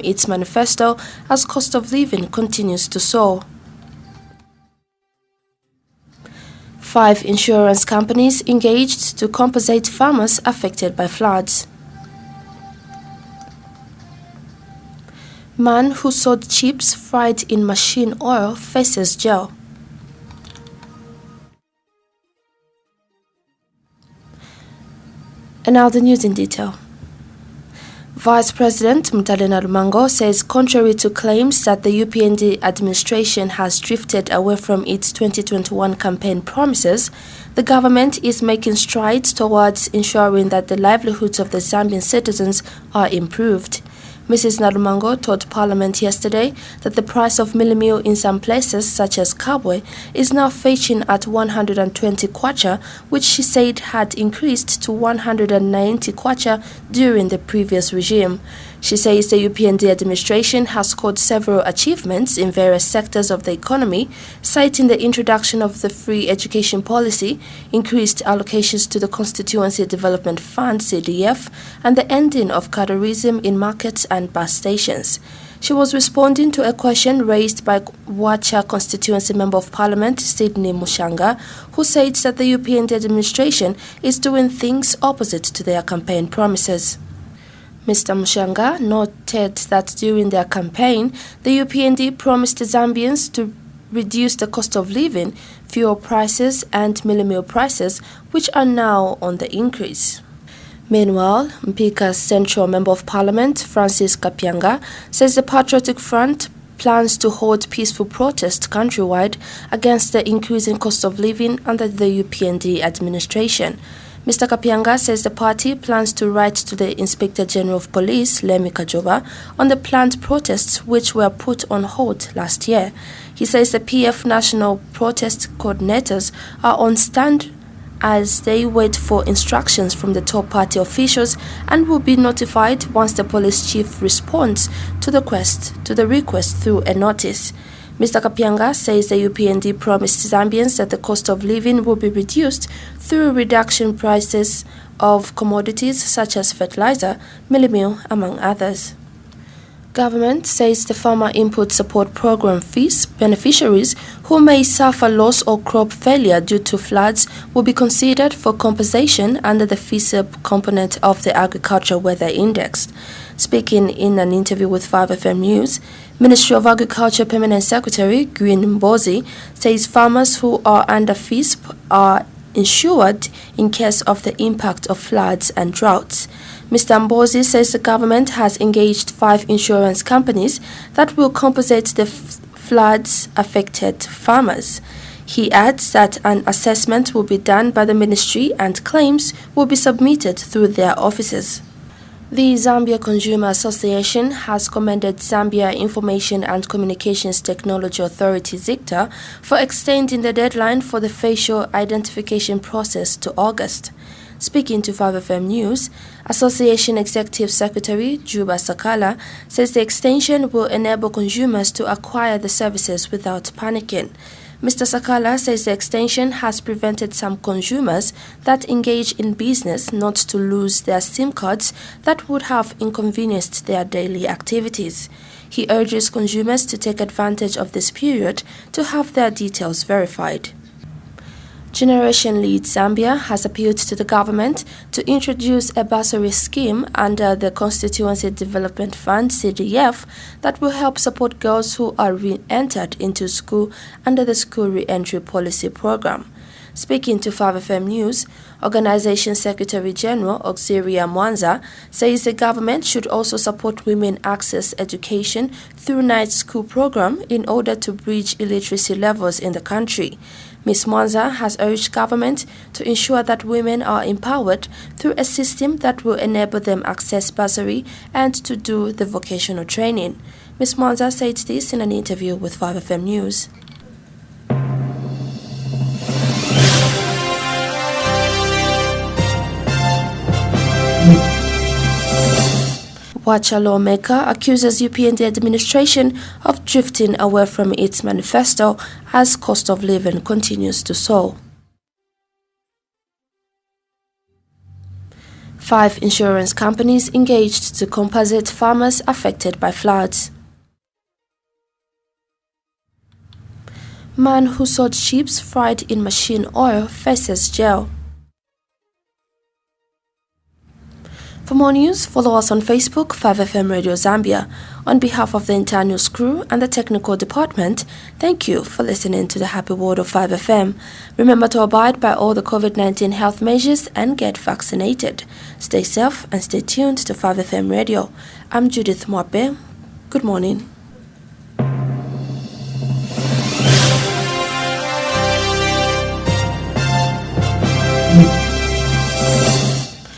its manifesto as cost of living continues to soar. 5 insurance companies engaged to compensate farmers affected by floods. Man who sold chips fried in machine oil faces jail. And now the news in detail. Vice President Mutale Nalumango says contrary to claims that the UPND administration has drifted away from its 2021 campaign promises, the government is making strides towards ensuring that the livelihoods of the Zambian citizens are improved. Mrs. Nalumango told Parliament yesterday that the price of mealie meal in some places, such as Kabwe, is now fetching at 120 kwacha, which she said had increased to 190 kwacha during the previous regime. She says the UPND administration has scored several achievements in various sectors of the economy, citing the introduction of the free education policy, increased allocations to the Constituency Development Fund (CDF), and the ending of catterism in markets and bus stations. She was responding to a question raised by BWACHA Constituency Member of Parliament Sydney Mushanga, who said that the UPND administration is doing things opposite to their campaign promises. Mr. Mushanga noted that during their campaign, the UPND promised the Zambians to reduce the cost of living, fuel prices and mealie meal prices, which are now on the increase. Meanwhile, Mpika's Central Member of Parliament, Francis Kapyanga, says the Patriotic Front plans to hold peaceful protests countrywide against the increasing cost of living under the UPND administration. Mr. Kapyanga says the party plans to write to the Inspector General of Police, Lemi Kajoba, on the planned protests which were put on hold last year. He says the PF National Protest Coordinators are on stand as they wait for instructions from the top party officials and will be notified once the police chief responds to the request through a notice. Mr. Kapyanga says the UPND promised Zambians that the cost of living will be reduced through reduction prices of commodities such as fertilizer, mealie meal, among others. Government says the Farmer Input Support Program fees beneficiaries who may suffer loss or crop failure due to floods will be considered for compensation under the FISEP component of the Agriculture Weather Index. Speaking in an interview with 5FM News, Ministry of Agriculture Permanent Secretary Gwyn Mbozi says farmers who are under FISP are insured in case of the impact of floods and droughts. Mr. Mbozi says the government has engaged 5 insurance companies that will compensate the floods-affected farmers. He adds that an assessment will be done by the ministry and claims will be submitted through their offices. The Zambia Consumer Association has commended Zambia Information and Communications Technology Authority ZICTA for extending the deadline for the facial identification process to August. Speaking to 5FM News, Association Executive Secretary Juba Sakala says the extension will enable consumers to acquire the services without panicking. Mr. Sakala says the extension has prevented some consumers that engage in business not to lose their SIM cards that would have inconvenienced their daily activities. He urges consumers to take advantage of this period to have their details verified. Generation Lead Zambia has appealed to the government to introduce a bursary scheme under the Constituency Development Fund (CDF) that will help support girls who are re-entered into school under the School Re-Entry Policy Program. Speaking to 5FM News, Organization Secretary General Auxilia Mwanza says the government should also support women access education through night school program in order to bridge illiteracy levels in the country. Ms. Mwanza has urged government to ensure that women are empowered through a system that will enable them access bursary and to do the vocational training. Ms. Mwanza said this in an interview with 5FM News. BWACHA lawmaker accuses UPND administration of drifting away from its manifesto as cost of living continues to soar. 5 insurance companies engaged to compensate farmers affected by floods. Man who sold sheep fried in machine oil faces jail. For more news, follow us on Facebook, 5FM Radio Zambia. On behalf of the entire news crew and the technical department, thank you for listening to the Happy World of 5FM. Remember to abide by all the COVID-19 health measures and get vaccinated. Stay safe and stay tuned to 5FM Radio. I'm Judith Mwape. Good morning.